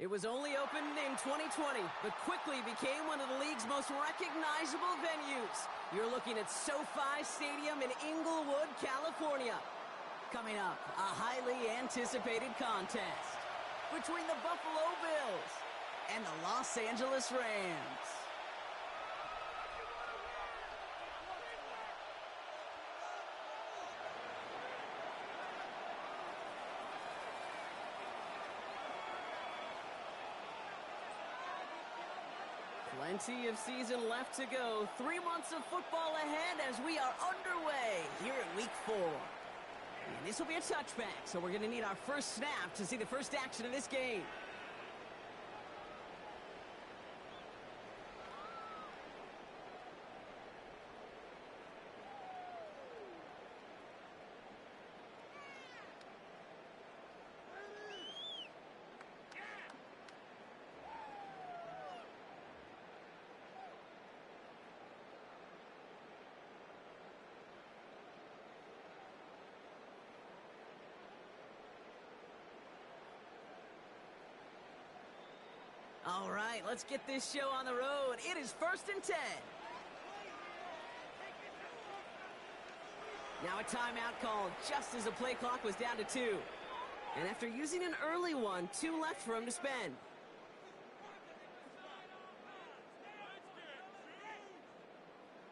It was only opened in 2020, but quickly became one of the league's most recognizable venues. You're looking at SoFi Stadium in Inglewood, California. Coming up, a highly anticipated contest between the Buffalo Bills and the Los Angeles Rams. Plenty of season left to go. 3 months of football ahead as we are underway here at Week 4. And this will be a touchback, so we're going to need our first snap to see the first action of this game. All right, let's get this show on the road. It is 1st and 10. Now a timeout called just as the play clock was down to 2. And after using an early one, 2 left for him to spend.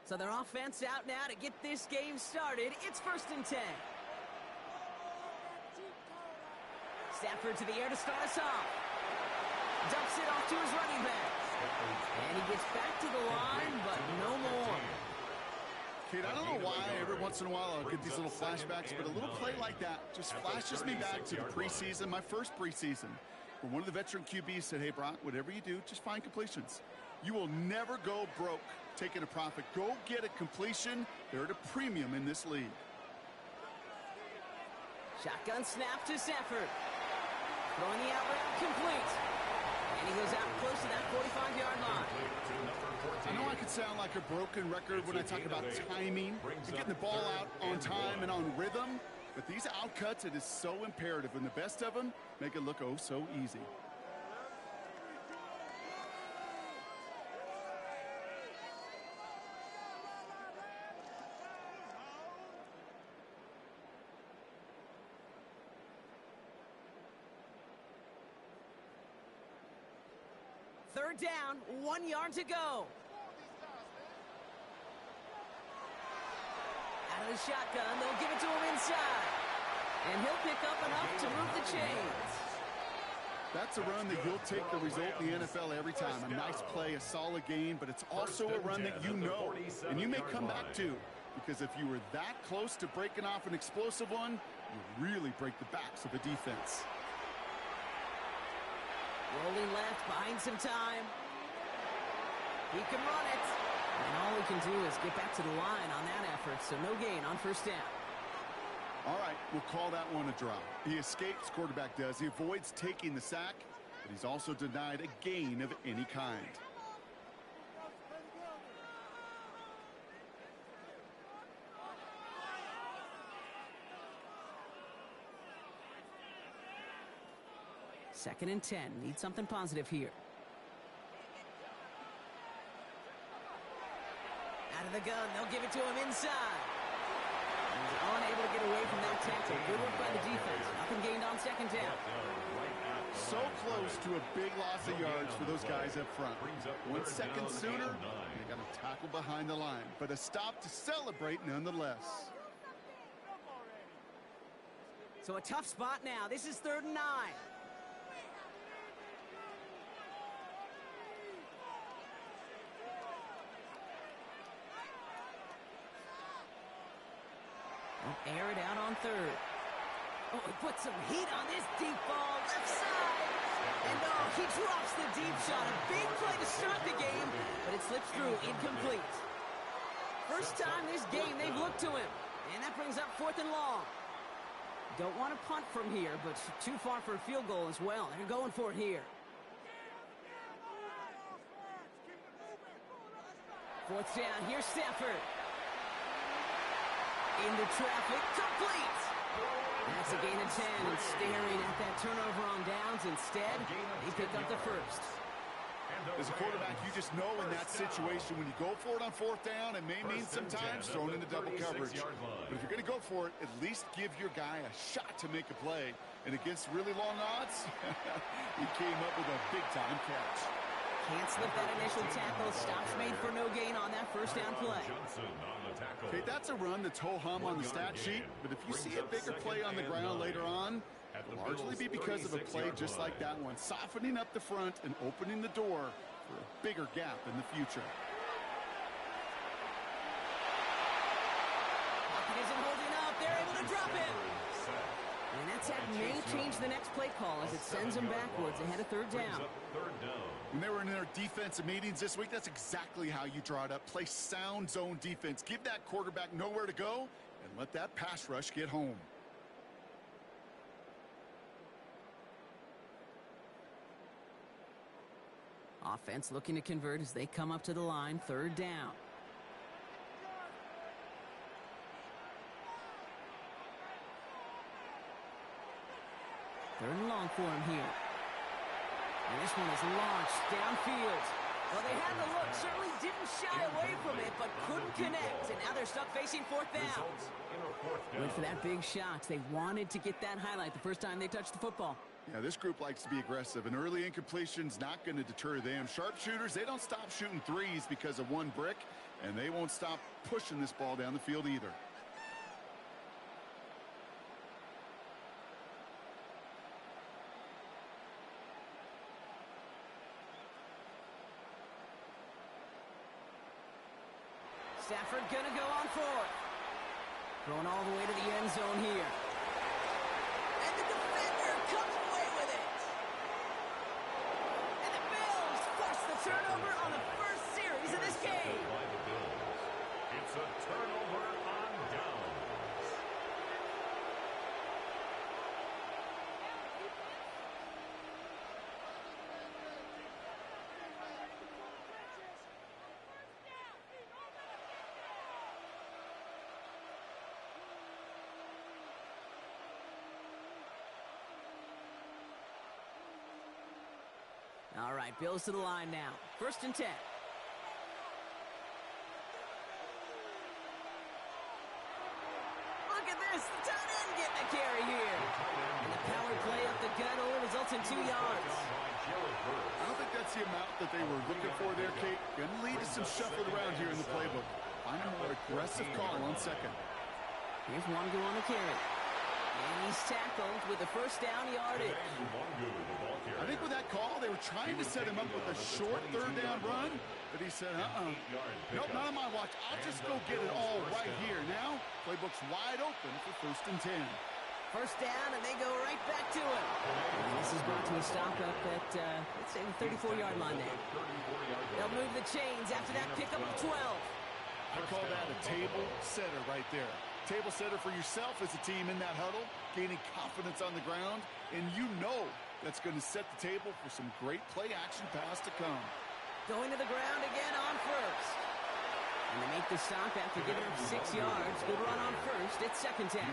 So their offense out now to get this game started. It's 1st and 10. Stafford to the air to start us off. Dumps it off to his running back. And he gets back to the line, but no more. Kid, I don't know why every once in a while I'll get these little flashbacks, but a little play like that just flashes me back to the preseason, my first preseason, where one of the veteran QBs said, hey, Brock, whatever you do, just find completions. You will never go broke taking a profit. Go get a completion. They're at a premium in this league. Shotgun snap to Stafford. Throwing the out route complete. And he goes out close to that 45-yard line. I know I could sound like a broken record when I talk about timing and getting the ball out on time and on rhythm, but these outcuts, it is so imperative, and the best of them make it look oh so easy. Third down, 1 yard to go. Out of the shotgun, they'll give it to him inside. And he'll pick up enough to move the chains. That's a run that you'll take the result in the NFL every time. A nice play, a solid game, but it's also a run that you know, and you may come back to. Because if you were that close to breaking off an explosive one, you really break the backs of a defense. Rolling left, buying some time. He can run it. And all he can do is get back to the line on that effort, so no gain on first down. All right, we'll call that one a drop. He escapes, quarterback does. He avoids taking the sack, but he's also denied a gain of any kind. Second and 10. Need something positive here. Out of the gun. They'll give it to him inside. He's unable to get away from that tackle. Good work by the defense. Nothing gained on second down. So close to a big loss of yards for those guys up front. 1 second sooner, they got a tackle behind the line. But a stop to celebrate nonetheless. So a tough spot now. This is 3rd and 9. Air it out on 3rd. Oh, he puts some heat on this deep ball, left side. And oh, he drops the deep shot. A big play to start the game, but it slips through, incomplete. First time this game they've looked to him. And that brings up 4th and long. Don't want to punt from here, but too far for a field goal as well. They're going for it here. 4th down, here's Stafford. Into traffic, complete. That's a gain of and 10, staring at that turnover on downs. Instead, they pick up the first. As a quarterback, you just know in that situation when you go for it on fourth down, it may mean sometimes thrown into double coverage. But if you're going to go for it, at least give your guy a shot to make a play. And against really long odds, he came up with a big-time catch. Can't slip that initial tackle. Stops made for no gain on that first down play. Okay, that's a run that's ho-hum on the stat sheet, but if you see a bigger play on the ground later on, it'll largely be because of a play just like that one, softening up the front and opening the door for a bigger gap in the future. Pocket isn't holding up. They're able to drop him. And that sack may change the next play call as it sends them backwards ahead of third down. When they were in their defensive meetings this week, that's exactly how you draw it up. Play sound zone defense. Give that quarterback nowhere to go and let that pass rush get home. Offense looking to convert as they come up to the line, third down. Third and long for him here. And this one is launched downfield. Well, they had the look, certainly didn't shy away from it, but couldn't connect. And now they're stuck facing fourth down. Went for that big shot. They wanted to get that highlight the first time they touched the football. Yeah, this group likes to be aggressive, and early incompletion's not going to deter them. Sharpshooters, they don't stop shooting threes because of one brick, and they won't stop pushing this ball down the field either. Stafford gonna go on fourth. Going all the way to the end zone here. And the defender comes away with it. And the Bills force the turnover on the first series of this game. It's a turnover on downs. All right, Bills to the line now. First and 10. Look at this. The tight end getting a carry here. And the power play up the gut only results in 2 yards. I don't think that's the amount that they were looking for there, Kate. Going to lead to some shuffling around here in the playbook. Find a more aggressive call on second. Here's Wangu on the carry. And he's tackled with the first down yardage. I think with that call, they were trying to set him up with a short third down run, but he said, nope, not on my watch. I'll just go get it all right here. Now, playbook's wide open for first and 10. First down, and they go right back to it. And this is brought to a stop up at, let's say, the 34-yard line there. They'll move the chains after that pickup of 12. I call that a table setter right there. Table setter for yourself as a team in that huddle, gaining confidence on the ground, and you know that's going to set the table for some great play-action pass to come. Going to the ground again on first. And they make the stop after giving up 6 yards. Good run on first. It's second down.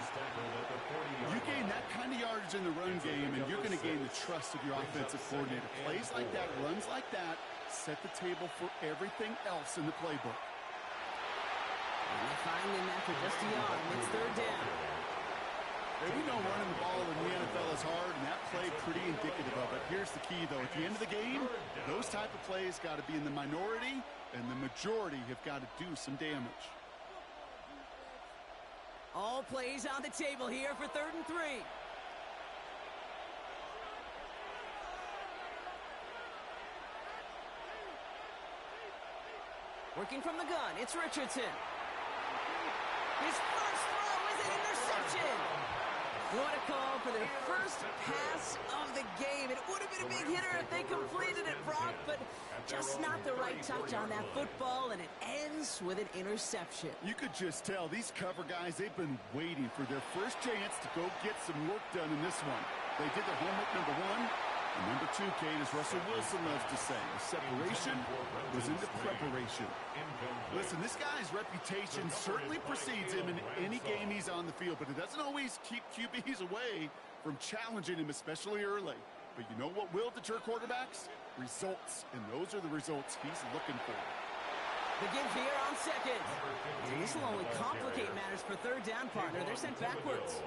You gain that kind of yardage in the run game, and you're going to gain the trust of your offensive coordinator. Plays like that, runs like that, set the table for everything else in the playbook. And they find him after just a yard. It's third down. Hey, we know running the ball in the NFL is hard, and that play pretty indicative of it. Here's the key, though. At the end of the game, those type of plays got to be in the minority, and the majority have got to do some damage. All plays on the table here for third and 3. Working from the gun, it's Richardson. His first throw is an interception. What a call for their first pass of the game. It would have been a big hitter if they completed it, Brock, but just not the right touch on that football, and it ends with an interception. You could just tell these cover guys, they've been waiting for their first chance to go get some work done in this one. They did their homework number 1, And number 2, Kate, as Russell Wilson loves to say, the separation was into preparation. Listen, this guy's reputation certainly precedes him in any game he's on the field, but it doesn't always keep QBs away from challenging him, especially early. But you know what will deter quarterbacks? Results, and those are the results he's looking for. The give here on second. And this will only complicate matters for third down, partner. They're sent backwards.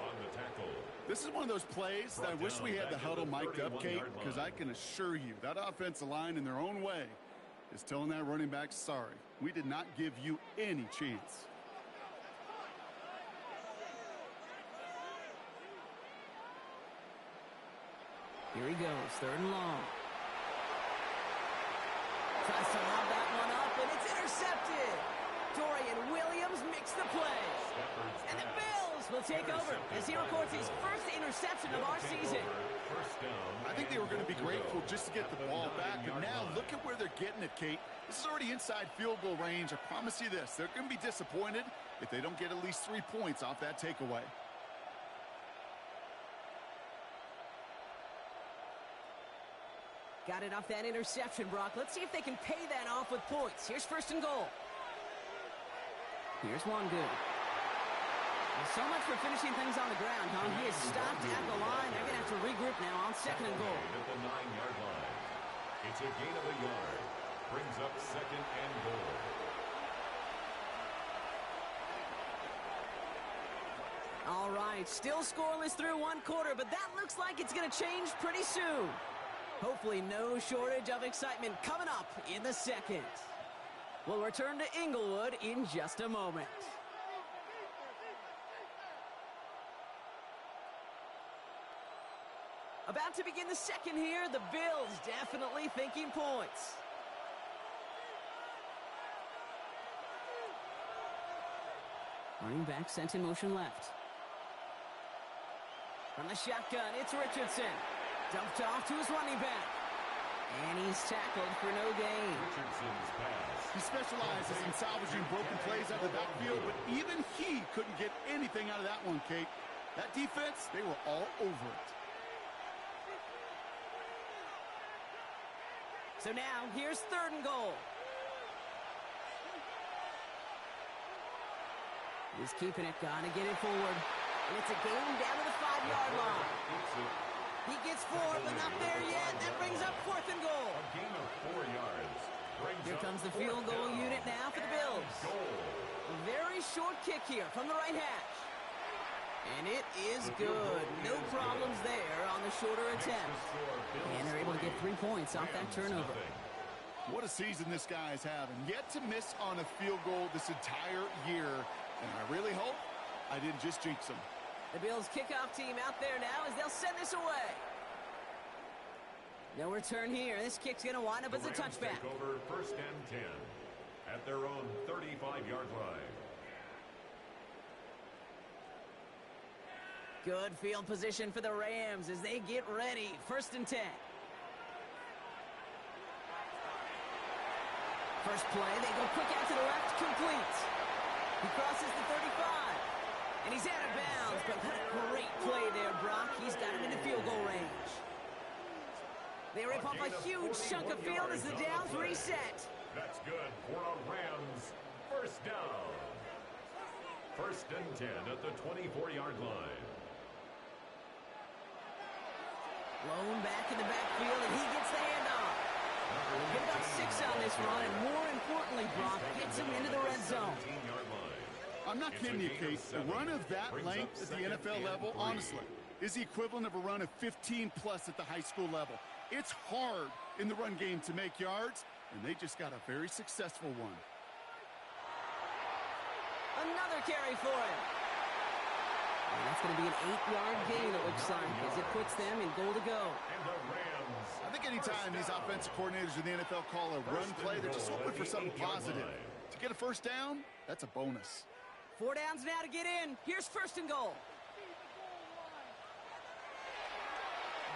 This is one of those plays that I wish we had the huddle mic'd up, Kate, because I can assure you that offensive line in their own way is telling that running back, sorry, we did not give you any chance. Here he goes, third and long. Tries to lob that one up, and it's intercepted. Dorian Williams makes the play. And the Bills will take over as he records his first interception of our season. I think they were going to be grateful just to get the ball back, but now look at where they're getting it, Kate. This is already inside field goal range. I promise you this, they're going to be disappointed if they don't get at least 3 points off that takeaway. Got it off that interception, Brock. Let's see if they can pay that off with points. Here's first and goal. Here's one good. Well, so much for finishing things on the ground, huh? He is stopped at the line. They're going to have to regroup now on second and goal. At the 9-yard line. It's a gain of a yard. Brings up second and goal. All right, still scoreless through one quarter, but that looks like it's going to change pretty soon. Hopefully no shortage of excitement coming up in the second. We'll return to Inglewood in just a moment. About to begin the second here, the Bills definitely thinking points. Running back sent in motion left. From the shotgun, it's Richardson. Dumped off to his running back. And he's tackled for no gain. Richardson's pass. He specializes in salvaging broken plays out of the backfield, but even he couldn't get anything out of that one, Kate. That defense, they were all over it. So now, here's third and goal. He's keeping it, gotta get it forward. And it's a gain down to the 5-yard line. He gets 4, but not there yet. That brings up fourth and goal. A gain of 4 yards. Here comes the field goal unit now for the Bills. A very short kick here from the right hash. And it is good. No problems there on the shorter attempt. And they're able to get 3 points off that turnover. What a season this guy is having. Yet to miss on a field goal this entire year. And I really hope I didn't just jinx him. The Bills kickoff team out there now as they'll send this away. No return here. This kick's going to wind up as a touchback. Take over first and 10 at their own 35-yard line. Good field position for the Rams as they get ready. First and 10. First play, they go quick out to the left, complete. He crosses the 35. And he's out of bounds, but what a great play there, Brock. He's got him in the field goal range. They rip off a huge chunk of field as the downs reset. That's good for a Rams first down. First and 10 at the 24-yard line. Blown back in the backfield, and he gets the handoff. Get about 6 on this run, and more importantly, Brock gets him into the red zone. I'm not kidding you, Kate. A run of that length at the NFL level, honestly, is the equivalent of a run of 15-plus at the high school level. It's hard in the run game to make yards, and they just got a very successful one. Another carry for him. And that's going to be an 8-yard gain, it looks like, as it puts them in goal to go. And the Rams. I think anytime these offensive coordinators in the NFL call a run play, they're just hoping for something positive. To get a first down, that's a bonus. 4 downs now to get in. Here's first and goal.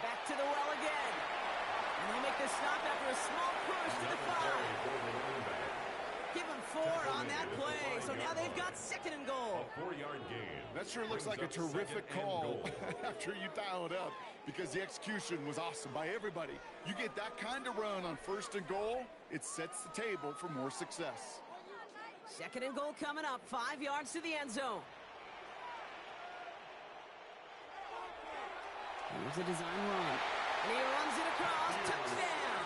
Back to the well again. And they'll make the stop after a small push to the 5. Give him on that play. So now they've got 2nd and goal. A 4-yard gain. That sure looks like a terrific call after you dial it up, because the execution was awesome by everybody. You get that kind of run on 1st and goal, it sets the table for more success. 2nd and goal coming up, 5 yards to the end zone. Here's a design run. And he runs it across. Touchdown!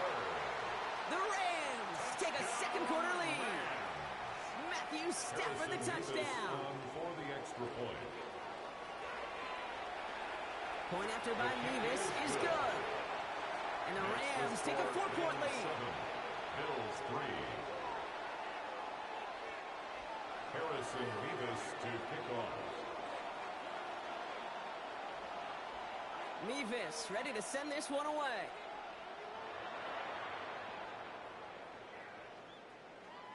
The Rams take a 2nd quarter lead. Matthew Stafford the touchdown. For the extra point. Point after by Mevis is good. And the Rams take a 4-point lead. Bills 3. Harrison Mevis to kick off. Mevis ready to send this one away.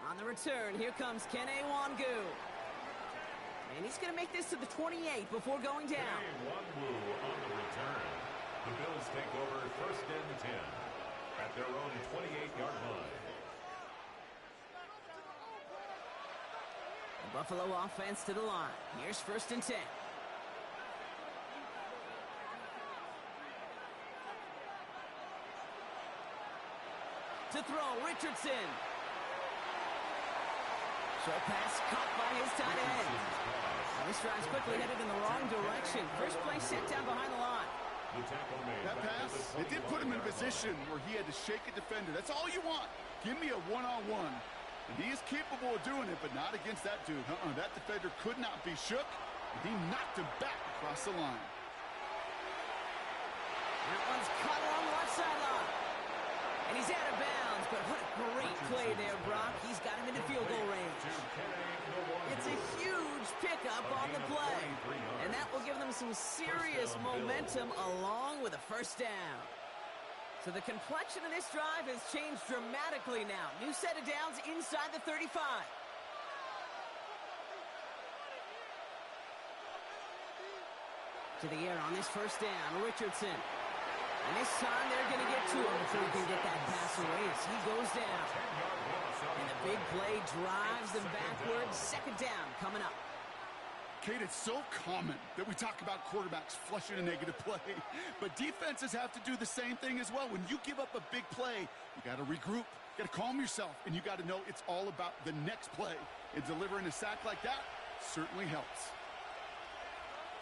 On the return, here comes Kene Nwangwu. And he's going to make this to the 28 before going down. Kene Nwangwu on the return. The Bills take over 1st and 10 at their own 28-yard line. The Buffalo offense to the line. Here's 1st and 10. To throw, Richardson. Short pass caught by his tight end. Now this drive's quickly headed in the wrong direction. First play set down behind the line. That pass, it did put him in a position where he had to shake a defender. That's all you want. Give me a one-on-one. And he is capable of doing it, but not against that dude. That defender could not be shook, and he knocked him back across the line. That one's caught along the left sideline. And he's out of bounds, but what a great play there, Brock. He's got him into field goal range. It's a huge pickup on the play. And that will give them some serious momentum along with a 1st down. So the complexion of this drive has changed dramatically now. New set of downs inside the 35. To the air on this 1st down, Richardson. And this time they're going to get to him before he can get that pass away as he goes down. And the big play drives them backwards. 2nd down coming up. Kate, it's so common that we talk about quarterbacks flushing a negative play, but defenses have to do the same thing as well. When you give up a big play, you got to regroup, you got to calm yourself, and you got to know it's all about the next play. And delivering a sack like that certainly helps.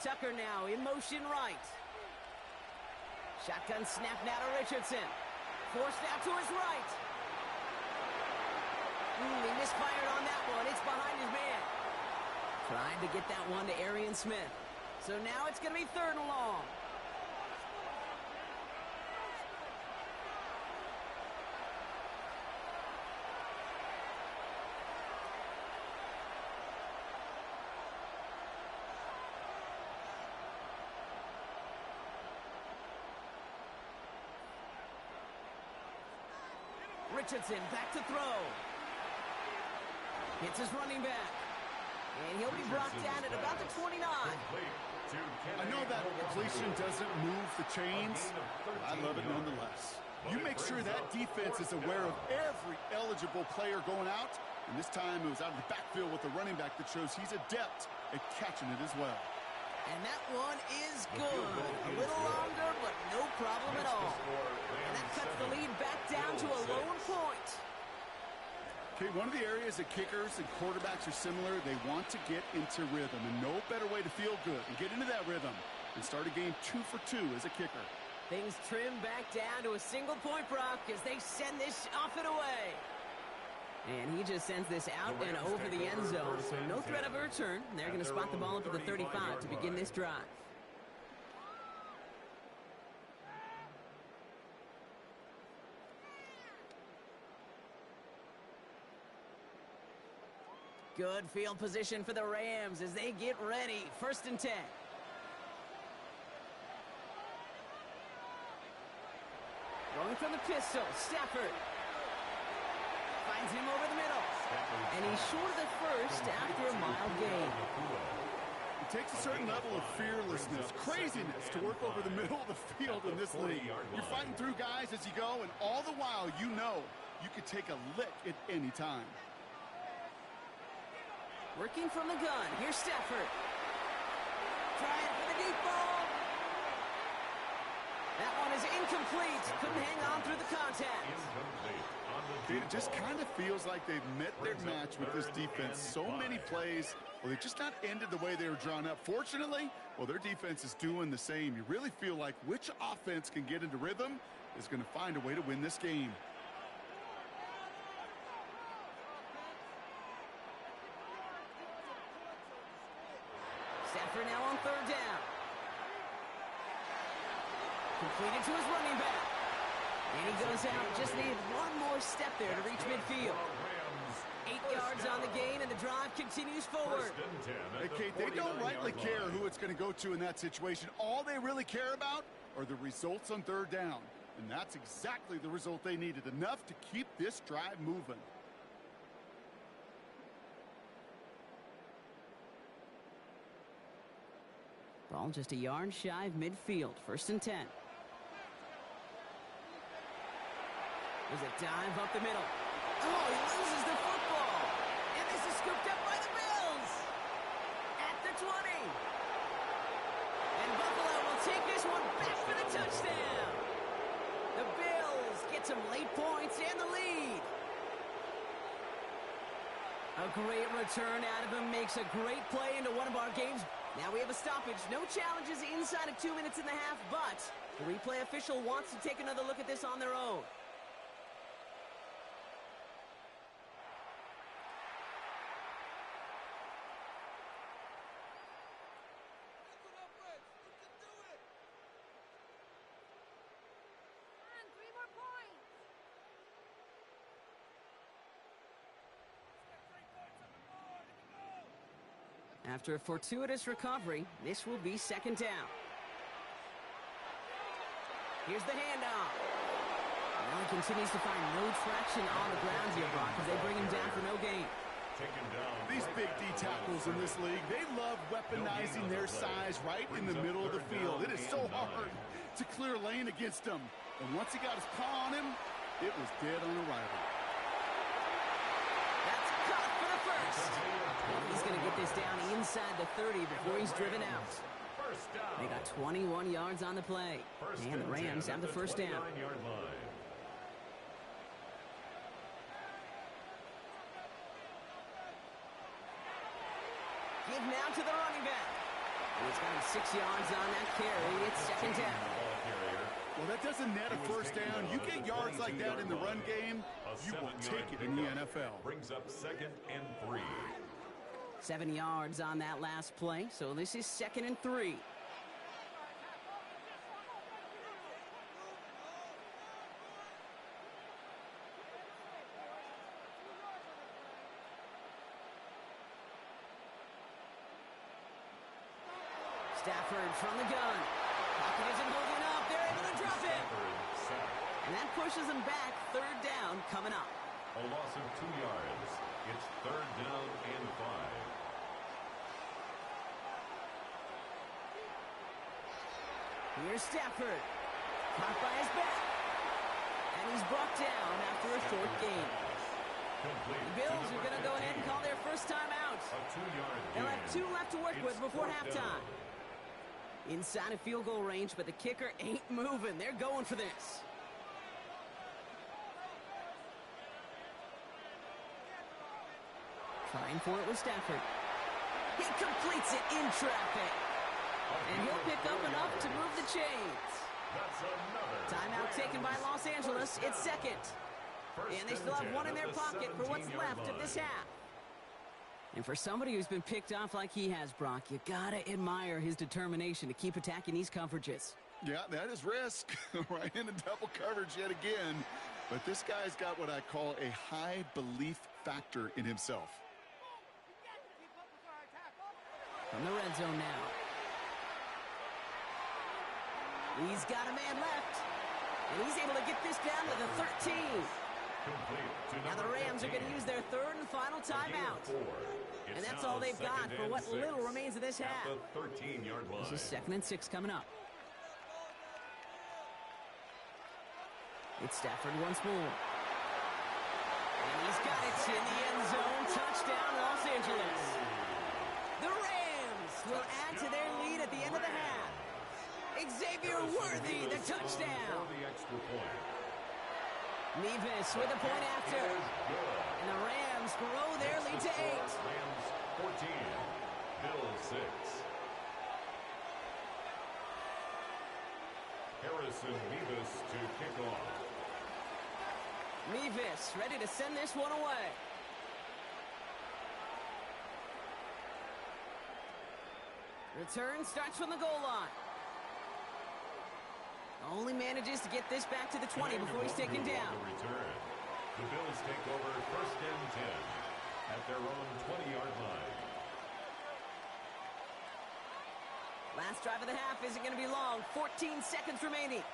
Tucker now in motion right. Shotgun snap now to Richardson. Forced out to his right. He misfired on that one. It's behind his man. Trying to get that one to Arian Smith. So now it's going to be 3rd and long. Richardson back to throw. Hits his running back. And he'll be brought down at about the 29. I know that completion doesn't move the chains, but I love it nonetheless. You make sure that defense is aware of every eligible player going out, and this time it was out of the backfield with the running back that shows he's adept at catching it as well. And that one is good. A little longer, but no problem at all. And that cuts the lead back down to a lone point. Okay, one of the areas that kickers and quarterbacks are similar, they want to get into rhythm, and no better way to feel good and get into that rhythm and start a game 2 for 2 as a kicker. Things trim back down to a single point, Brock, as they send this off and away. And he just sends this out and over the end zone, so no threat of a return. They're going to spot the ball up to the 35 to begin this drive. Good field position for the Rams as they get ready. 1st and 10. Going from the pistol, Stafford. Finds him over the middle. And he's short of the first after a mild gain. It takes a certain level of fearlessness, craziness to work over the middle of the field in this league. You're fighting through guys as you go, and all the while you know you could take a lick at any time. Working from the gun. Here's Stafford. Trying for the deep ball. That one is incomplete. Couldn't hang on through the contact. It just kind of feels like they've met their match with this defense. So many plays, well, they just not ended the way they were drawn up. Fortunately, well, their defense is doing the same. You really feel like which offense can get into rhythm is going to find a way to win this game. Stafford now on third down. Completed to his running back. And he goes out. Just needed one more step there to reach midfield. 8 yards on the gain, and the drive continues forward. Hey, Kate, they don't rightly care who it's going to go to in that situation. All they really care about are the results on third down. And that's exactly the result they needed. Enough to keep this drive moving. Ball just a yard shy of midfield. 1st and 10. There's a dive up the middle. Oh, he loses the football. And this is scooped up by the Bills. At the 20. And Buffalo will take this one back for the touchdown. The Bills get some late points and the lead. A great return out of him. Makes a great play into one of our games. Now we have a stoppage. No challenges inside of 2 minutes and a half, but the replay official wants to take another look at this on their own. After a fortuitous recovery, this will be 2nd down. Here's the handoff. Well, he continues to find no traction on the ground here, Brock, as they bring him down for no gain. These big D tackles in this league, they love weaponizing their size right in the middle of the field. It is so hard to clear lane against them. And once he got his paw on him, it was dead on arrival. That's caught for the first. He's going to get this down inside the 30 before he's driven out. They got 21 yards on the play. And the Rams have the 1st down. Give now to the running back. And he's got him 6 yards on that carry. It's 2nd down. Well, that doesn't net a 1st down. You get yards like that in the run game, you will take it in the NFL. Brings up 2nd and 3. 7 yards on that last play, so this is 2nd and 3. Stafford from the gun. Pocket isn't holding up. They're able to drop it. And that pushes them back. 3rd down coming up. A loss of 2 yards. It's 3rd down and 5. Here's Stafford. Caught by his back. And he's brought down after a short gain. The Bills are going to go ahead and call their first time out. They'll have 2 left to work with before halftime. Inside of field goal range, but the kicker ain't moving. They're going for this. Trying for it with Stafford. He completes it in traffic. And he'll pick up enough to move the chains. Timeout taken by Los Angeles. It's 2nd. And they still have 1 in their pocket for what's left of this half. And for somebody who's been picked off like he has, Brock, you gotta admire his determination to keep attacking these coverages. Yeah, that is risk. Right into double coverage yet again. But this guy's got what I call a high belief factor in himself. From the red zone now. He's got a man left. And he's able to get this down to the 13. Now the Rams are going to use their 3rd and final timeout. And that's all they've got for what little remains of this half. This is 2nd and 6 coming up. It's Stafford once more. And he's got it in the end zone. Touchdown, Los Angeles. The Rams will add to their lead at the end of the half. Xavier Worthy, the touchdown. For the extra point. Nevis with a point after. And the Rams grow their lead to 8. Rams 14, Bills 6. Harrison Nevis to kick off. Nevis ready to send this one away. Return starts from the goal line. Only manages to get this back to the 20 before he's taken down. The return. The Bills take over 1st and 10 at their own 20-yard line. Last drive of the half isn't going to be long. 14 seconds remaining.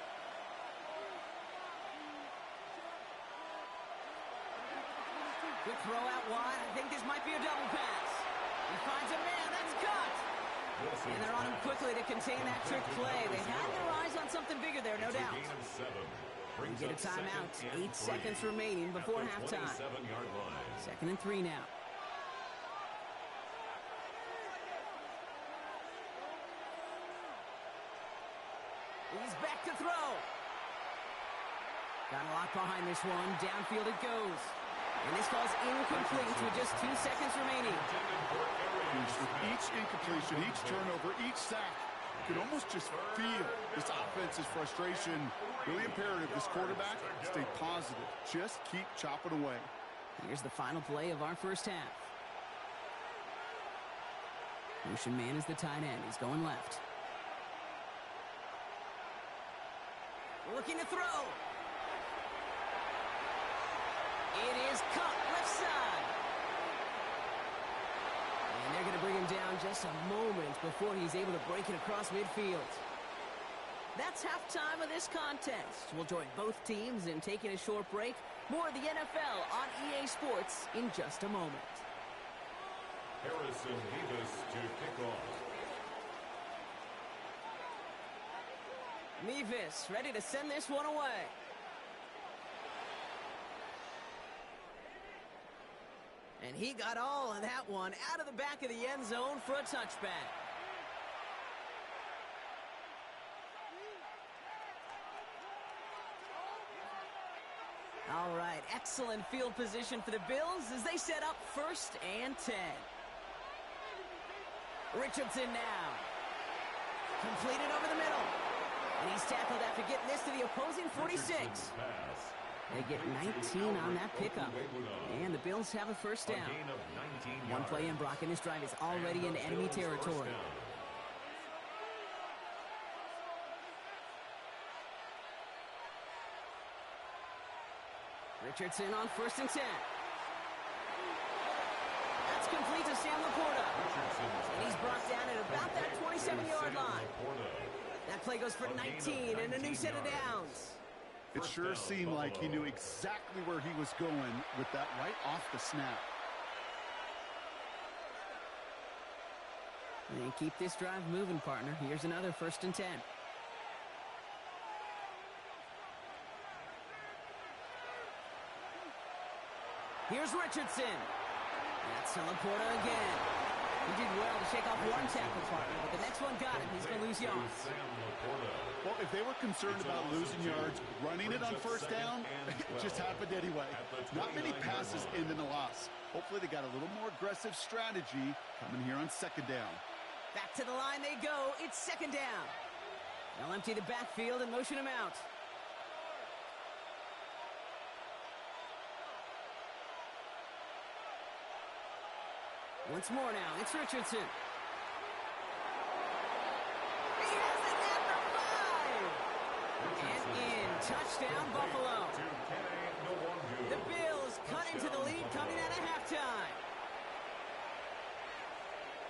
Good throw out wide. I think this might be a double pass. He finds a man. That's cut. And they're on him quickly to contain that trick play. They had their eyes on something bigger there, no doubt. We get a timeout. 8 seconds remaining before halftime. 27-yard line. 2nd and 3 now. He's back to throw. Got a lot behind this one. Downfield it goes. And this falls incomplete with just 2 seconds remaining. With each incompletion, each turnover, each sack, you can almost just feel this offense's frustration. Really imperative, this quarterback, stay positive. Just keep chopping away. Here's the final play of our first half. Motion man is the tight end. He's going left. Looking to throw. It is caught left side. And they're going to bring him down just a moment before he's able to break it across midfield. That's halftime of this contest. We'll join both teams in taking a short break. More of the NFL on EA Sports in just a moment. Harrison Nevis to kick off. Nevis ready to send this one away. And he got all of that one out of the back of the end zone for a touchback. All right, excellent field position for the Bills as they set up 1st and 10. Richardson now. Completed over the middle. And he's tackled after getting this to the opposing 46. They get 19 on that pickup. And the Bills have a first down. One play in, Brock, and this drive is already in enemy territory. Richardson on 1st and 10. That's complete to Sam Laporta. And he's brought down at about that 27-yard line. That play goes for 19 and a new set of downs. It sure seemed like he knew exactly where he was going with that right off the snap. And keep this drive moving, partner. Here's another 1st and 10. Here's Richardson. That's Laporta again. He did well to shake off one tackle, partner, but the next one got him. He's going to lose yards. Well, if they were concerned about losing yards, running it on 1st down, it just happened anyway. Not many passes end in a loss. Hopefully they got a little more aggressive strategy coming here on 2nd down. Back to the line they go. It's 2nd down. They'll empty the backfield and motion him out. Once more now, it's Richardson. He has it at the 5! And in, touchdown Buffalo. The Bills cut into the lead coming out of halftime.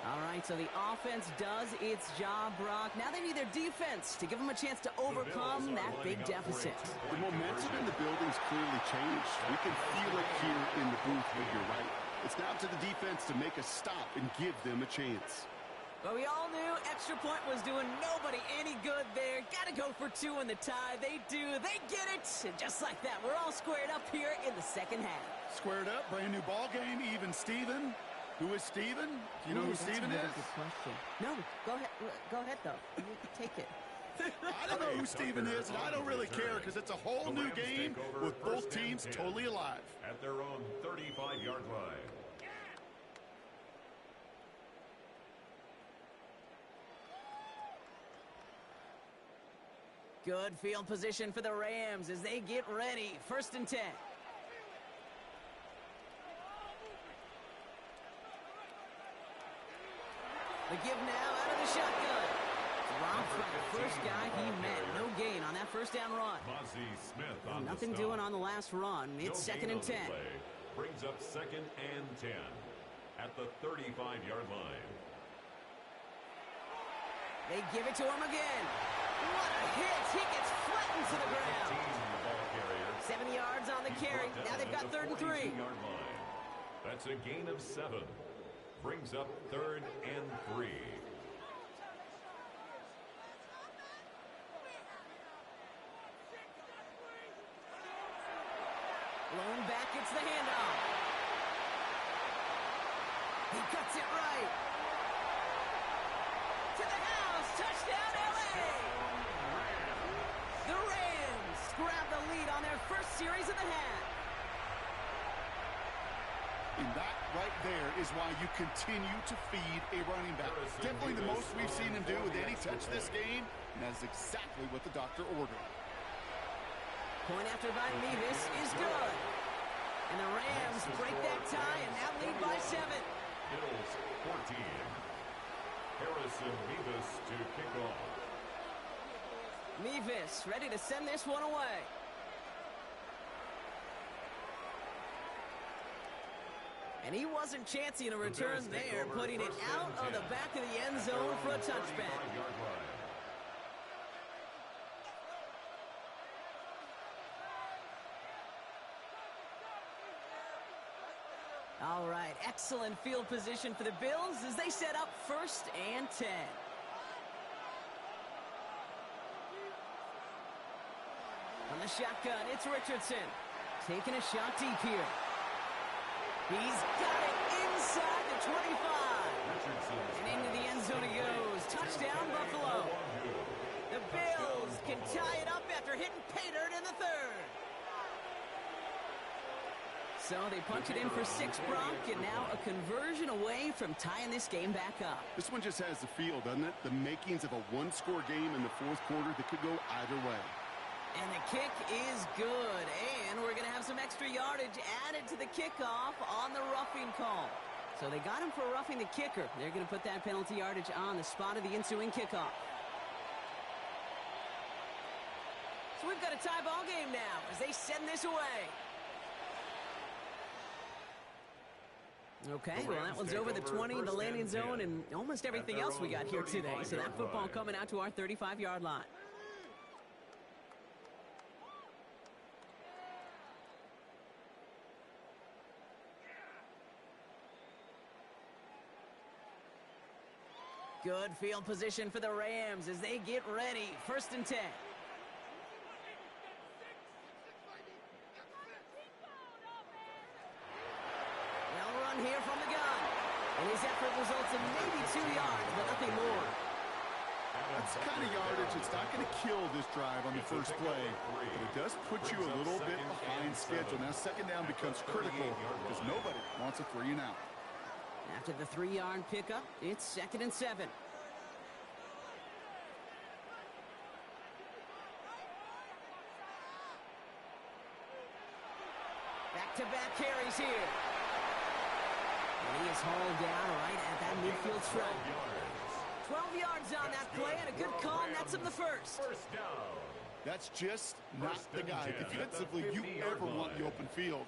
All right, so the offense does its job, Brock. Now they need their defense to give them a chance to overcome that big deficit. The momentum in the building's clearly changed. We can feel it here in the booth, but you're right. It's now to the defense to make a stop and give them a chance. But we all knew extra point was doing nobody any good there. Got to go for 2 in the tie. They do. They get it. And just like that, we're all squared up here in the 2nd half. Squared up, brand new ball game, even Steven. Who is Steven? Do you know who That's Steven a really is? good question. No, go ahead. Go ahead, though. You take it. I don't know who Steven is, and I don't really care because it's a whole new game with both teams totally alive. At their own 35-yard line. Good field position for the Rams as they get ready. 1st and 10. The give now out of the shotgun. Dropped by the first guy he met. No gain on that first down run. Mozzie Smith on the Nothing stop. doing on the last run. It's No 2nd gain and on the 10. play. Brings up 2nd and 10 at the 35-yard line. They give it to him again. What a hit. He gets flattened to the ground. 7 yards on the carry. Now they've got 3rd and 3. Yard line. That's a gain of 7. Brings up 3rd and 3. Blown back, it's the handoff. He cuts it right. To the house. Touchdown, L.A. The Rams grab the lead on their first series of the half. And that right there is why you continue to feed a running back. Definitely the most we've seen him do with any touch this game, and that is exactly what the doctor ordered. Point after by Mevis is good. And the Rams break that tie and now lead by 7. Bills 14. Harrison Mevis to kick off. Mevis ready to send this one away. And he wasn't chancing a return there, putting it out of the back of the end zone for a touchback. All right, excellent field position for the Bills as they set up 1st and 10. On the shotgun, it's Richardson. Taking a shot deep here. He's got it inside the 25. And into the end zone he goes. Touchdown, Buffalo. The Bills can tie it up after hitting pay dirt in the 3rd. So they punch it in for 6, Brock, and now a conversion away from tying this game back up. This one just has the feel, doesn't it? The makings of a one-score game in the 4th quarter that could go either way. And the kick is good, and we're going to have some extra yardage added to the kickoff on the roughing call. So they got him for roughing the kicker. They're going to put that penalty yardage on the spot of the ensuing kickoff. So we've got a tie ball game now as they send this away. Okay, well, that one's over the 20, the landing zone, and almost everything else we got here today. So that football coming out to our 35-yard line. Good field position for the Rams as they get ready. 1st and 10. They'll run here from the gun. And his effort results in maybe 2 yards, but nothing more. That's the kind of yardage that's not going to kill this drive on the first play, but it does put you a little bit behind schedule. Now 2nd down becomes critical because nobody wants a 3 and out. After the 3-yard pickup, it's 2nd and 7. Back-to-back carries here. And he is hauled down right at that midfield stripe. 12 yards on that play, and a good call nets him the first. First down. That's just not the guy defensively you ever want in the open field.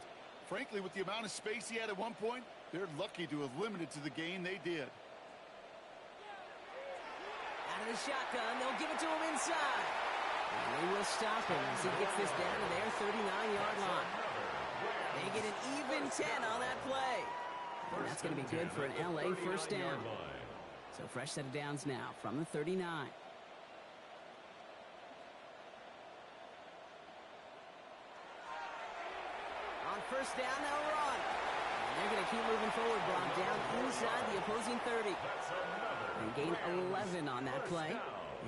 Frankly, with the amount of space he had at one point, they're lucky to have limited to the gain they did. Out of the shotgun, they'll give it to him inside. And they will stop him as he gets this down to their 39-yard line. They get an even 10 on that play. And that's going to be good for an LA first down. So fresh set of downs now from the 39. On 1st down, they'll run. And They're going to keep moving forward, Brock, down inside the opposing 30. They gain 11 on that play.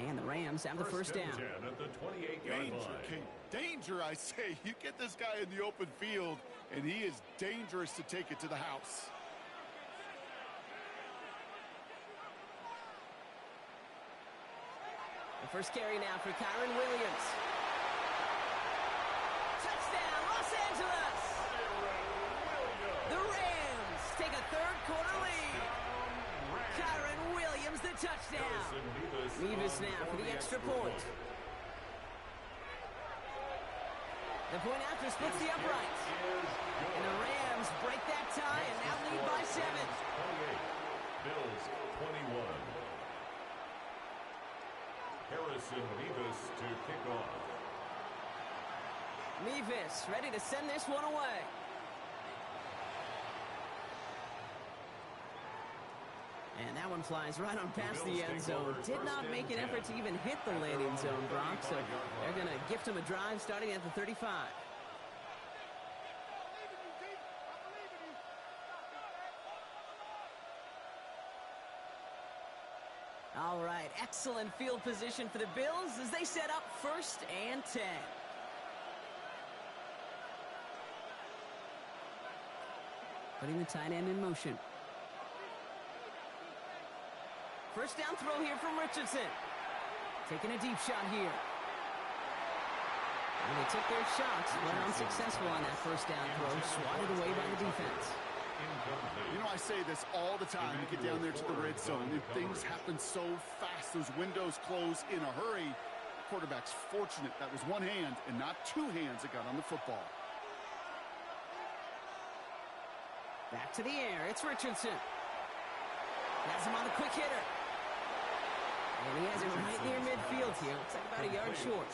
And the Rams have the first down. At the 28-yard Danger, line. Kate. Danger, I say. You get this guy in the open field, and he is dangerous to take it to the house. The first carry now for Kyren Williams. Touchdown, Los Angeles! The Rams take a third-quarter lead. Kyren Williams, the touchdown. Mevis now for the extra point. The point after splits the uprights. And the Rams break that tie and now lead by 7. 28. Bills 21. Harrison Mevis to kick off. Mevis ready to send this one away. And that one flies right on past the end zone. Did not make an effort to even hit the landing zone, Brock. So they're going to gift him a drive starting at the 35. All right, excellent field position for the Bills as they set up 1st and 10. Putting the tight end in motion. First down throw here from Richardson. Taking a deep shot here. And they took their shots, were unsuccessful on that first down throw, swatted away by the defense. You know, I say this all the time. You get down there to the red zone, and things happen so fast. Those windows close in a hurry. The quarterback's fortunate that was one hand and not two hands that got on the football. Back to the air. It's Richardson. Has him on the quick hitter. And he has it right near midfield here. Looks like about a yard short.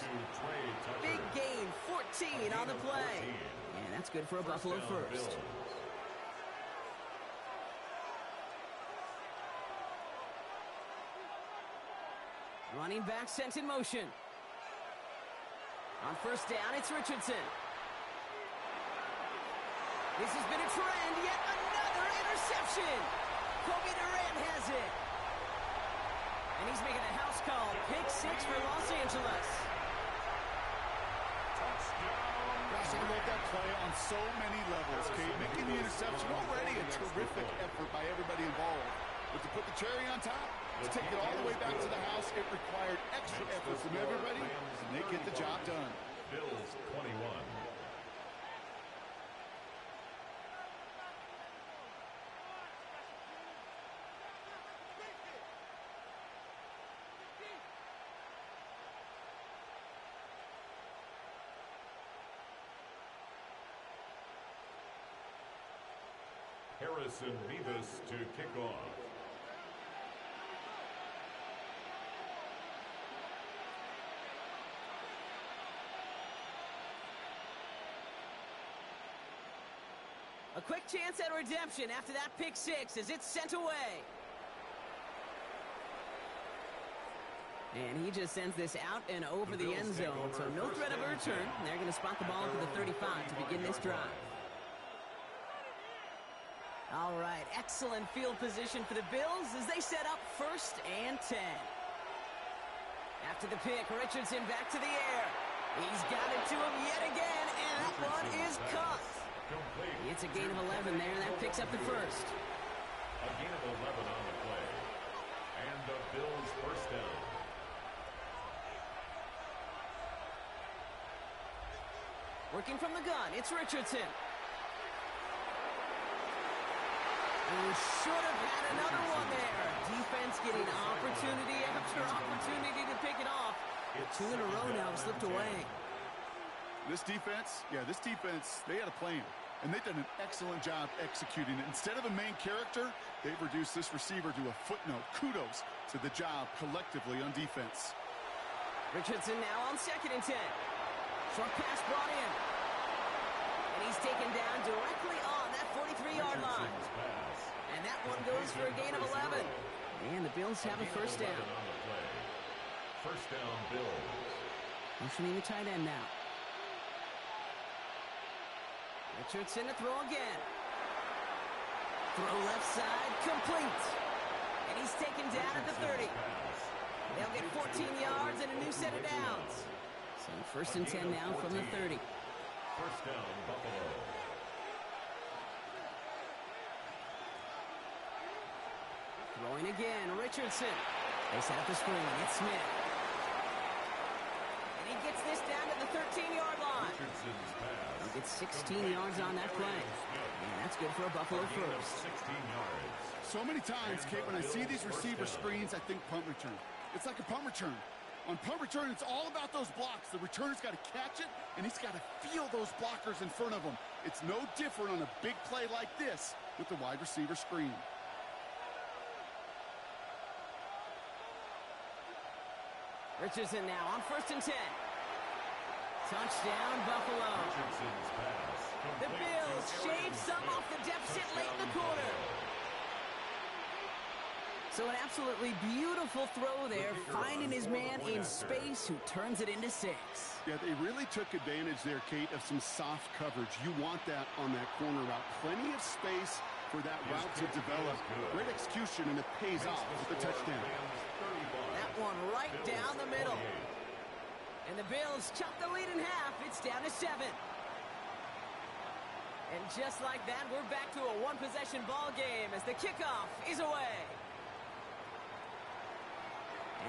Big gain, 14 on the play. And that's good for a Buffalo first. Running back sent in motion. On first down, it's Richardson. This has been a trend. Yet another interception. Kobe Durant has it. And he's making a house call. Pick 6 for Los Angeles. Gosh, I love that play on so many levels, Kate. Making the interception, already a terrific effort by everybody involved. But to put the cherry on top, to take it all the way back to the house, it required extra effort from everybody, and they get the job done. Bills 21. Harrison Mevis to kick off. A quick chance at redemption after that pick 6 as it's sent away. And he just sends this out and over the end zone, so no threat of a return. They're going to spot the ball at the 35 to begin this drive. All right, excellent field position for the Bills as they set up 1st and 10. After the pick, Richardson back to the air. He's got it to him yet again, and that one is caught. It's a gain of 11 there, and that picks up the first. A gain of 11 on the play. And the Bills first down. Working from the gun, it's Richardson. And should have had another one there. Defense getting opportunity after opportunity to pick it off. 2 in a row now have slipped away. This defense, they had a plan. And they've done an excellent job executing it. Instead of a main character, they've reduced this receiver to a footnote. Kudos to the job collectively on defense. Richardson now on 2nd and 10. Short pass brought in. And he's taken down directly on that 43-yard line. And that one goes for a gain of 11. And the Bills have a first down. First down, Bills. Motioning the tight end now. Richardson to throw again. Throw left side, complete. And he's taken down at the 30. They'll get 14 yards and a new set of downs. So first and 10 now from the 30. First down, Buffalo. Throwing again, Richardson. They set up the screen. It's Smith. And he gets this down to the 13-yard line. Richardson's pass. He gets 16 yards on that play. And that's good for a Buffalo first. 16 yards. So many times, Kate, when I see these receiver screens, I think punt return. It's like a punt return. On punt return, it's all about those blocks. The returner's got to catch it, and he's got to feel those blockers in front of him. It's no different on a big play like this with the wide receiver screen. Richardson now on first and 10. Touchdown, Buffalo. Richardson's pass. The Bills shave some off the deficit late in the quarter. So an absolutely beautiful throw there, finding his man in space who turns it into 6. Yeah, they really took advantage there, Kate, of some soft coverage. You want that on that corner route. Plenty of space for that route to develop. Great execution, and it pays off with the touchdown. That one right down the middle. And the Bills chop the lead in half. It's down to 7. And just like that, we're back to a one-possession ball game as the kickoff is away.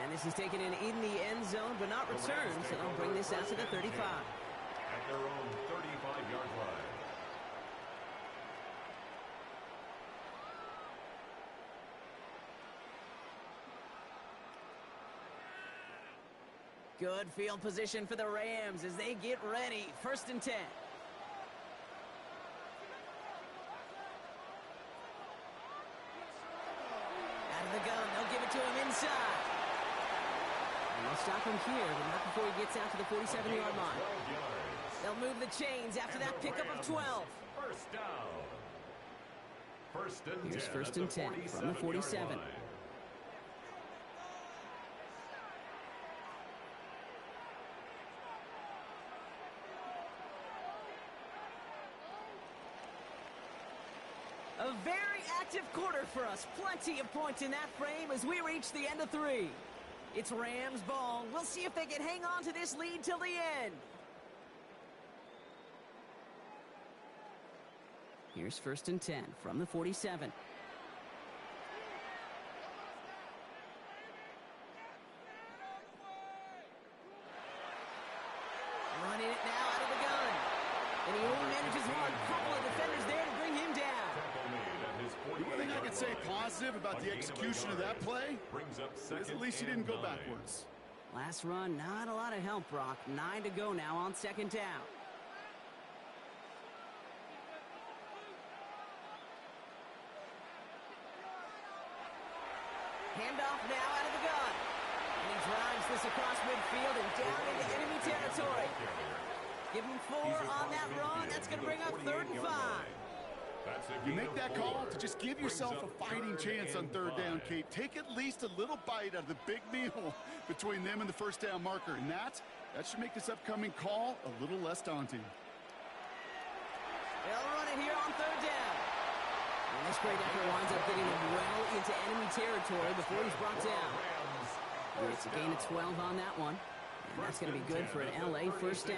And this is taken in the end zone, but not returned, so they'll bring this out to the 35. At their own 35-yard line. Good field position for the Rams as they get ready. First and 10. Out of the gun, they'll give it to him inside. And they'll stop him here, but not before he gets out to the 47-yard line. They'll move the chains after that pickup of 12. First down. First and 10. Here's first and 10 from the 47. A very active quarter for us. Plenty of points in that frame as we reach the end of 3. It's Rams ball. We'll see if they can hang on to this lead till the end. Here's first and 10 from the 47. Running it now out of the gun. And he only manages one. Couple of defenders there to bring him down. The one thing I could say positive about the execution of that play is at least he didn't go backwards. Last run, not a lot of help, Brock. 9 to go now on second down. Handoff now out of the gun. And he drives this across midfield and down into enemy territory. Give him 4 on that run. That's going to bring up 3rd and 5. You make that call to just give yourself a fighting chance on 3rd down, Kate. Take at least a little bite out of the big meal between them and the first down marker. And that should make this upcoming call a little less daunting. They'll run it here on 3rd down. And this great effort winds up getting him well into enemy territory before he's brought down. It's a gain of 12 on that one. And that's going to be good for an LA first down.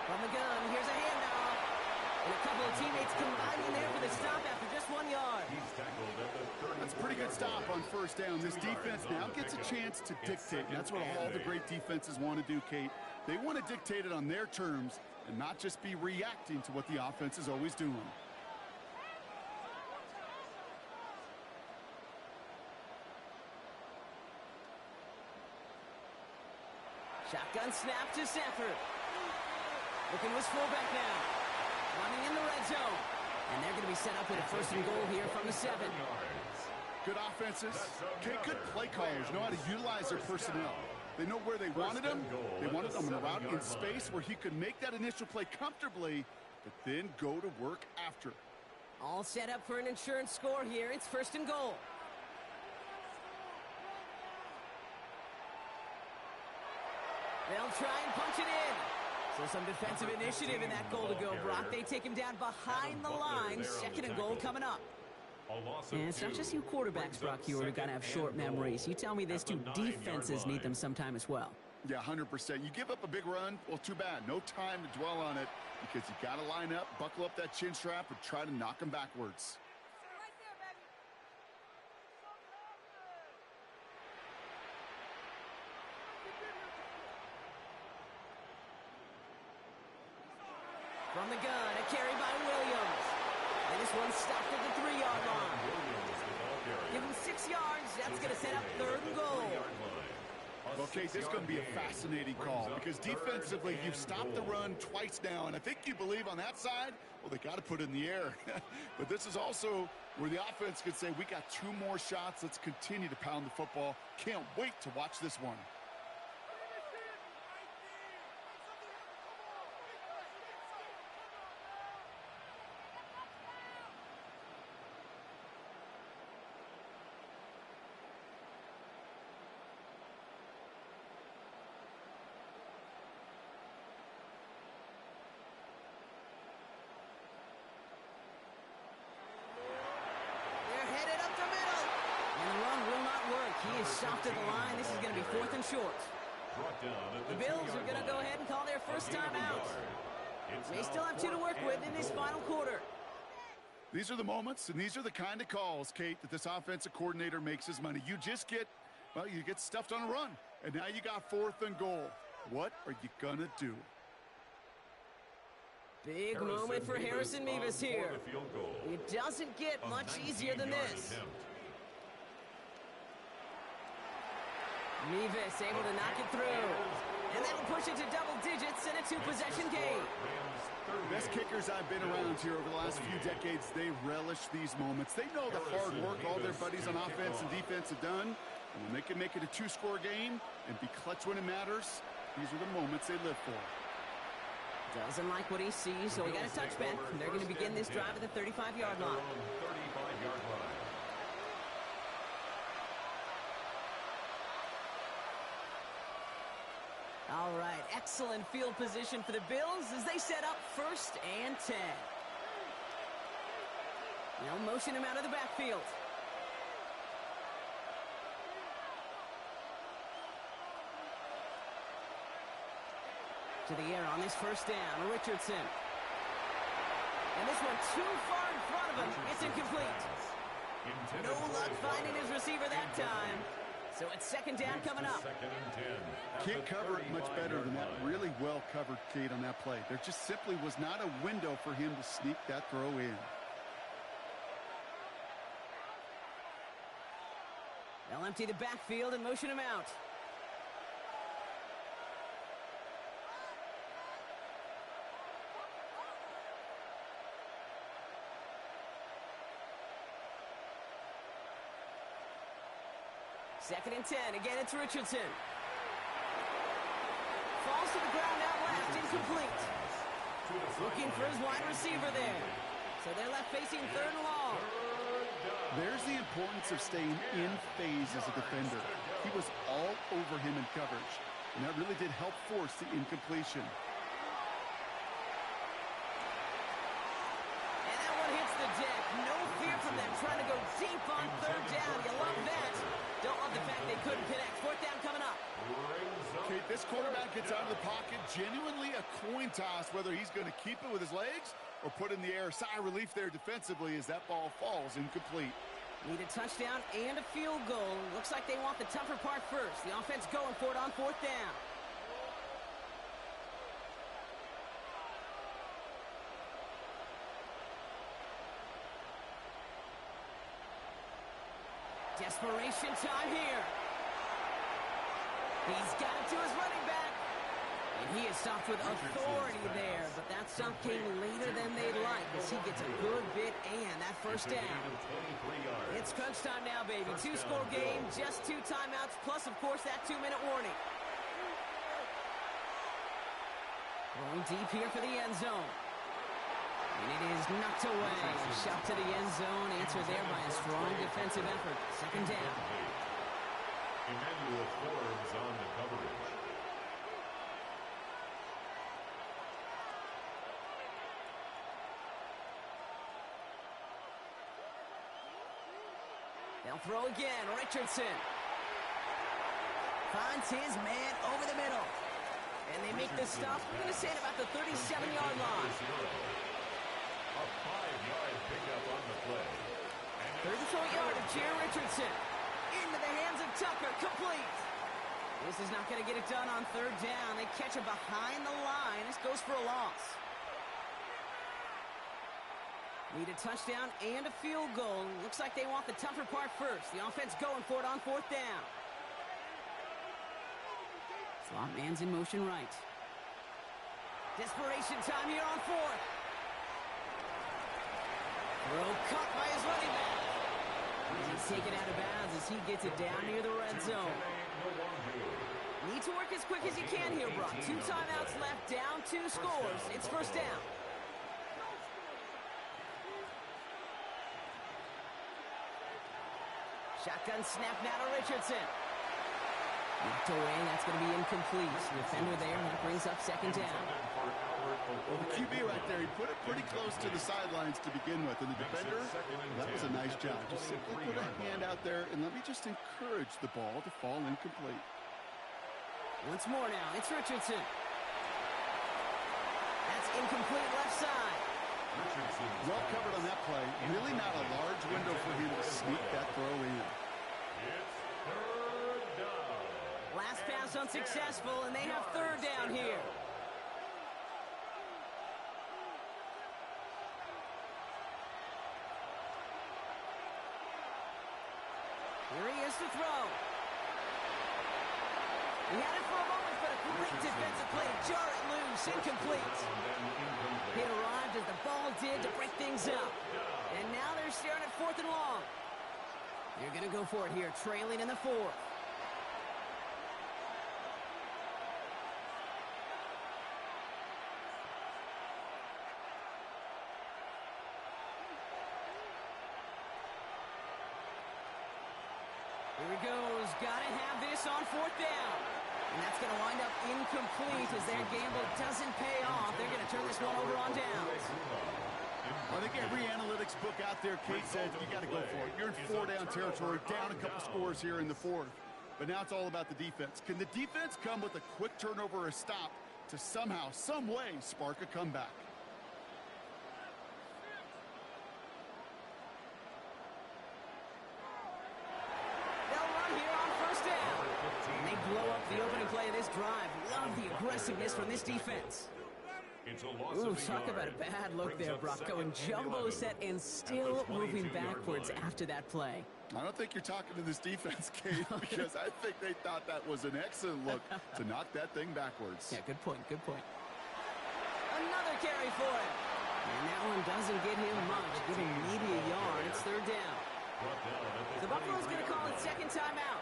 From the gun, here's a handoff. And a couple of teammates combining there for the stop after just 1 yard. That's a pretty good stop on first down. This defense now gets a chance to dictate. And that's what all the great defenses want to do, Kate. They want to dictate it on their terms and not just be reacting to what the offense is always doing. Shotgun snap to Stafford. Looking to his fullback now. Running in the red zone. And they're going to be set up with a first and goal here from the 7. Good offenses. Okay, good play callers know how to utilize their personnel. They know where they wanted him. They wanted him in a route in space where he could make that initial play comfortably, but then go to work after. All set up for an insurance score here. It's first and goal. They'll try and punch it in. So some defensive initiative in that goal to go, Brock. They take him down behind the line. Second and goal coming up. And it's not just you quarterbacks, Brock, who are going to have short memories. You tell me this, too. Defenses need them sometime as well. Yeah, 100%. You give up a big run, well, too bad. No time to dwell on it because you got to line up, buckle up that chin strap, and try to knock them backwards. From the gun, a carry by Williams. And this one stopped at the 3-yard line. Give him 6 yards. That's going to set up third and goal. Okay, this is going to be a fascinating call because defensively, you've stopped the run twice now, and I think you believe on that side, well, they got to put it in the air. But this is also where the offense could say, we got 2 more shots. Let's continue to pound the football. Can't wait to watch this one. He is stopped at the line. This is going to be 4th and short. The Bills are going to go ahead and call their first time out. They still have 2 to work with in this final quarter. These are the moments, and these are the kind of calls, Kate, that this offensive coordinator makes his money. You just get, well, you get stuffed on a run, and now you got 4th and goal. What are you going to do? Big moment for Harrison Mevis here. It doesn't get much easier than this. Mevis able to knock it through. And that'll push it to double digits in a 2-possession game. Best kickers I've been around here over the last few decades, they relish these moments. They know the hard work all their buddies on offense and defense have done. And when they can make it a 2-score game and be clutch when it matters, these are the moments they live for. Doesn't like what he sees, so he got a touchback. They're going to begin this drive at the 35-yard line. All right, excellent field position for the Bills as they set up 1st and 10. They'll motion him out of the backfield. To the air on this first down, Richardson. And this one too far in front of him. It's incomplete. No luck finding his receiver that time. So it's 2nd down coming up. Can't cover it much better than that. Really well covered, Kate, on that play. There just simply was not a window for him to sneak that throw in. They'll empty the backfield and motion him out. Second and 10. Again, it's Richardson. Falls to the ground out left, incomplete. Looking for his wide receiver there. So they're left facing 3rd and long. There's the importance of staying in phase as a defender. He was all over him in coverage, and that really did help force the incompletion. And that one hits the deck. No fear from them trying to go deep on 3rd down. You love that. Don't love the fact they couldn't connect. 4th down coming up. Okay, this quarterback gets out of the pocket. Genuinely a coin toss whether he's going to keep it with his legs or put it in the air. Sigh of relief there defensively as that ball falls incomplete. Need a touchdown and a field goal. Looks like they want the tougher part first. The offense going for it on 4th down. Desperation time here. He's got it to his running back. And he is stopped with authority there. But that stop came later than they'd like as he gets a good bit and that first down. It's crunch time now, baby. 2-score game, just 2 timeouts, plus, of course, that 2-minute warning. Going deep here for the end zone. And it is knocked away. Shot to the end zone. Answered there by a strong defensive effort. 2nd down. Emmanuel Forbes on the coverage. throw again. Richardson finds his man over the middle. And they make the stop, we're going to say, at about the 37-yard line. A 5-yard pickup on the play. Third and short yardage here, Richardson. Into the hands of Tucker, complete. This is not going to get it done on third down. They catch him behind the line. This goes for a loss. Need a touchdown and a field goal. Looks like they want the tougher part first. The offense going for it on fourth down. Slot man's in motion right. Desperation time here on fourth. Throw caught by his running back. He's taken out of bounds as he gets it down near the red zone. Need to work as quick as you can here, Brock. 2 timeouts left, down 2 scores. It's first down. Shotgun snap now to Richardson. Knocked away, that's going to be incomplete. The defender there, that brings up second down. Well, the QB right there, he put it pretty close to the sidelines to begin with. And the defender, that was a nice job. Just simply put a hand out there, and let me just encourage the ball to fall incomplete. Once more now, it's Richardson. That's incomplete left side. Well covered on that play. Really not a large window for him to sneak that throw in. Last pass unsuccessful, and they have third down here. Here he is to throw. He had it for a moment, but a great defensive play to jar it loose. Incomplete. It arrived as the ball did to break things up. And now they're staring at fourth and long. They're going to go for it here, trailing in the fourth. Here he goes. Got to have this on fourth down. And that's going to wind up incomplete as their gamble doesn't pay off. They're going to turn this one over on downs. I think every analytics book out there, Kate, said you got to go for it. You're in 4-down territory, down a couple scores here in the fourth. But now it's all about the defense. Can the defense come with a quick turnover or a stop to somehow, some way, spark a comeback? Blow up the opening play of this drive. Love the aggressiveness from this defense. Ooh, talk about a bad look there, Brock. Going jumbo set and still moving backwards after that play. I don't think you're talking to this defense, Kate, because I think they thought that was an excellent look to knock that thing backwards. Yeah, good point, good point. Another carry for him. And that one doesn't get him much. Give him maybe a yard. It's third down. The Buffalo's going to call it second timeout.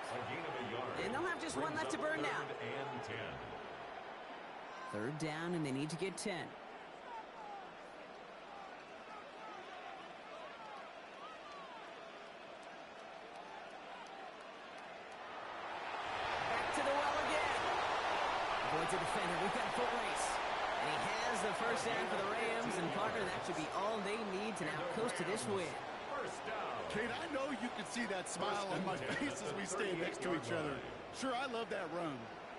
And they'll have just one left to burn now. Third down, and they need to get 10. Back to the well again. Avoids a defender. We've got a foot race. And he has the first down for the Rams. And, partner, that should be all they need to now coast to this win. Kate, I know you can see that smile on my face as we stand next to each other. Sure, I love that run.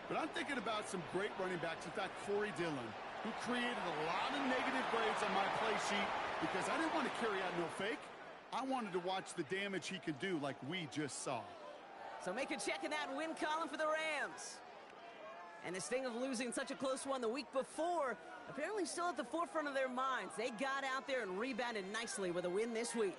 But I'm thinking about some great running backs. In fact, Corey Dillon, who created a lot of negative grades on my play sheet because I didn't want to carry out no fake. I wanted to watch the damage he could do like we just saw. So make a check in that win column for the Rams. And the sting of losing such a close one the week before, apparently still at the forefront of their minds. They got out there and rebounded nicely with a win this week.